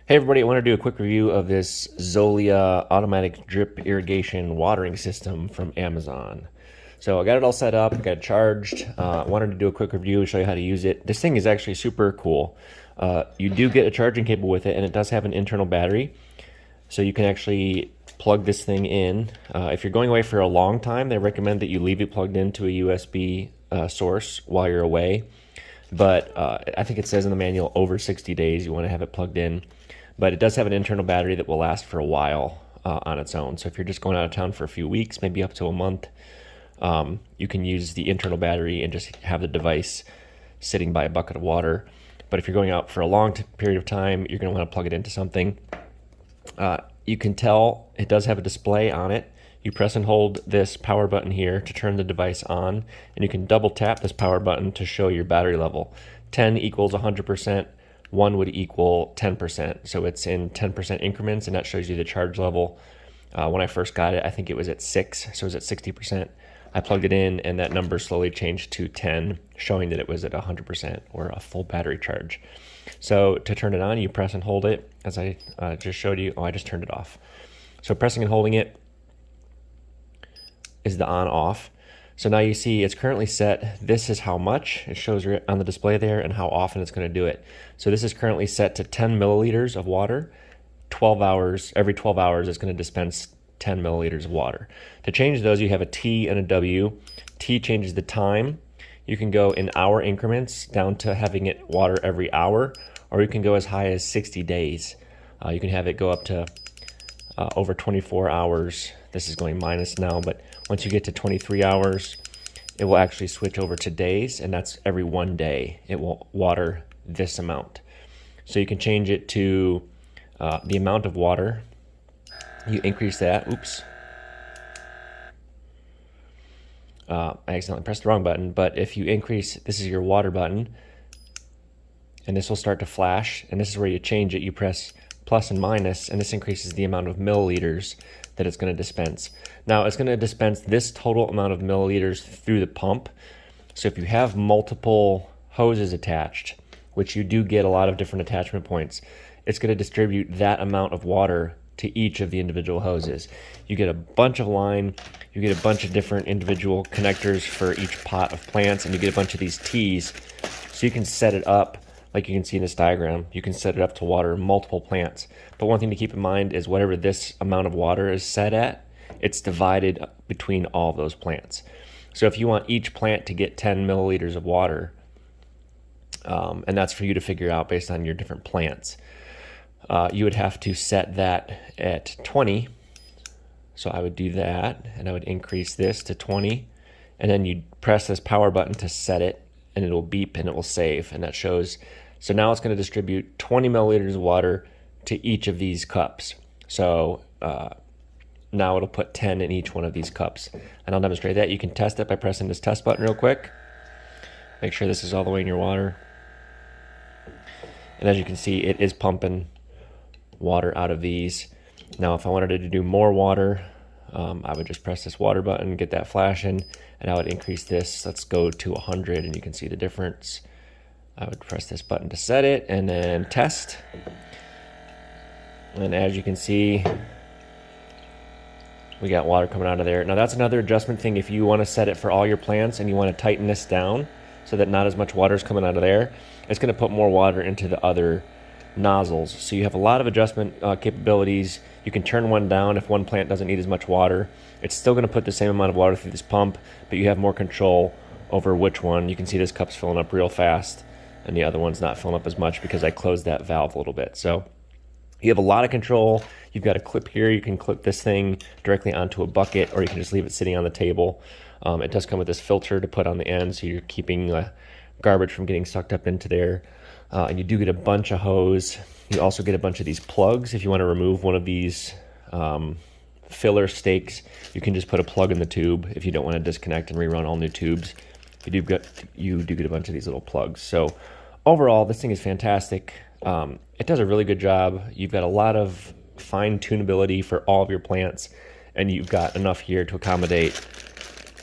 Hey everybody, I want to do a quick review of this Zollea automatic drip irrigation watering system from Amazon. So I got it all set up, got it charged. I wanted to do a quick review, show you how to use it. This thing is actually super cool. You do get a charging cable with it, and it does have an internal battery. So you can actually plug this thing in. If you're going away for a long time, they recommend that you leave it plugged into a USB source while you're away. But I think it says in the manual over 60 days you want to have it plugged in. But it does have an internal battery that will last for a while on its own. So if you're just going out of town for a few weeks, maybe up to a month, you can use the internal battery and just have the device sitting by a bucket of water. But if you're going out for a long period of time, you're going to want to plug it into something. You can tell it does have a display on it. You press and hold this power button here to turn the device on, and you can double tap this power button to show your battery level. 10 equals 100%. 1 would equal 10%. So it's in 10% increments, and that shows you the charge level. When I first got it, I think it was at 6, so it was at 60%. I plugged it in, and that number slowly changed to 10, showing that it was at 100% or a full battery charge. So to turn it on, you press and hold it, as I just showed you. Oh, I just turned it off. So pressing and holding it is the on-off. So now you see it's currently set. This is how much it shows on the display there and how often it's going to do it. So this is currently set to 10 milliliters of water. 12 hours, every 12 hours it's going to dispense 10 milliliters of water. To change those, you have a T and a W. T changes the time. You can go in hour increments down to having it water every hour, or you can go as high as 60 days. You can have it go up to over 24 hours. This is going minus now, but once you get to 23 hours, it will actually switch over to days, and that's every 1 day. It will water this amount. So you can change it to the amount of water. You increase that. Oops. I accidentally pressed the wrong button, but if you increase, this is your water button, and this will start to flash, and this is where you change it. You press plus and minus, and this increases the amount of milliliters that it's going to dispense. Now it's going to dispense this total amount of milliliters through the pump. So if you have multiple hoses attached, which you do get a lot of different attachment points, it's going to distribute that amount of water to each of the individual hoses. You get a bunch of line, you get a bunch of different individual connectors for each pot of plants, and you get a bunch of these T's. So you can set it up like you can see in this diagram. You can set it up to water multiple plants. But one thing to keep in mind is whatever this amount of water is set at, it's divided between all of those plants. So if you want each plant to get 10 milliliters of water, and that's for you to figure out based on your different plants, you would have to set that at 20. So I would do that, and I would increase this to 20, and then you'd press this power button to set it, and it'll beep and it will save, and that shows. So now it's going to distribute 20 milliliters of water to each of these cups. So now it'll put 10 in each one of these cups, and I'll demonstrate that. You can test it by pressing this test button real quick. Make sure this is all the way in your water. And as you can see, it is pumping water out of these. Now if I wanted it to do more water, I would just press this water button, get that flashing, and I would increase this. Let's go to 100, and you can see the difference. I would press this button to set it, and then test. And as you can see, we got water coming out of there. Now that's another adjustment thing. If you want to set it for all your plants and you want to tighten this down so that not as much water is coming out of there, it's going to put more water into the other nozzles. So you have a lot of adjustment capabilities. You can turn one down if one plant doesn't need as much water. It's still going to put the same amount of water through this pump, but you have more control over which one. You can see this cup's filling up real fast, and the other one's not filling up as much because I closed that valve a little bit. So you have a lot of control. You've got a clip here. You can clip this thing directly onto a bucket, or you can just leave it sitting on the table. It does come with this filter to put on the end, so you're keeping garbage from getting sucked up into there. And you do get a bunch of hose. You also get a bunch of these plugs. If you want to remove one of these filler stakes, you can just put a plug in the tube if you don't want to disconnect and rerun all new tubes. You do get a bunch of these little plugs. So overall, this thing is fantastic. It does a really good job. You've got a lot of fine tunability for all of your plants, and you've got enough here to accommodate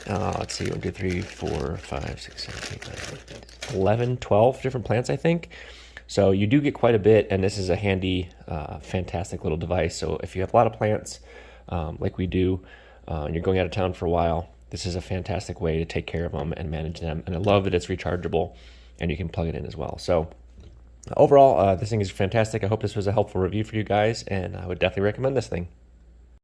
let's see, 1, 2, 3, 4, 5, 6, 7, 8, 9, 11, 12 different plants, I think. So you do get quite a bit, and this is a handy, fantastic little device. So if you have a lot of plants, like we do, and you're going out of town for a while, this is a fantastic way to take care of them and manage them. And I love that it's rechargeable, and you can plug it in as well. So overall, this thing is fantastic. I hope this was a helpful review for you guys, and I would definitely recommend this thing.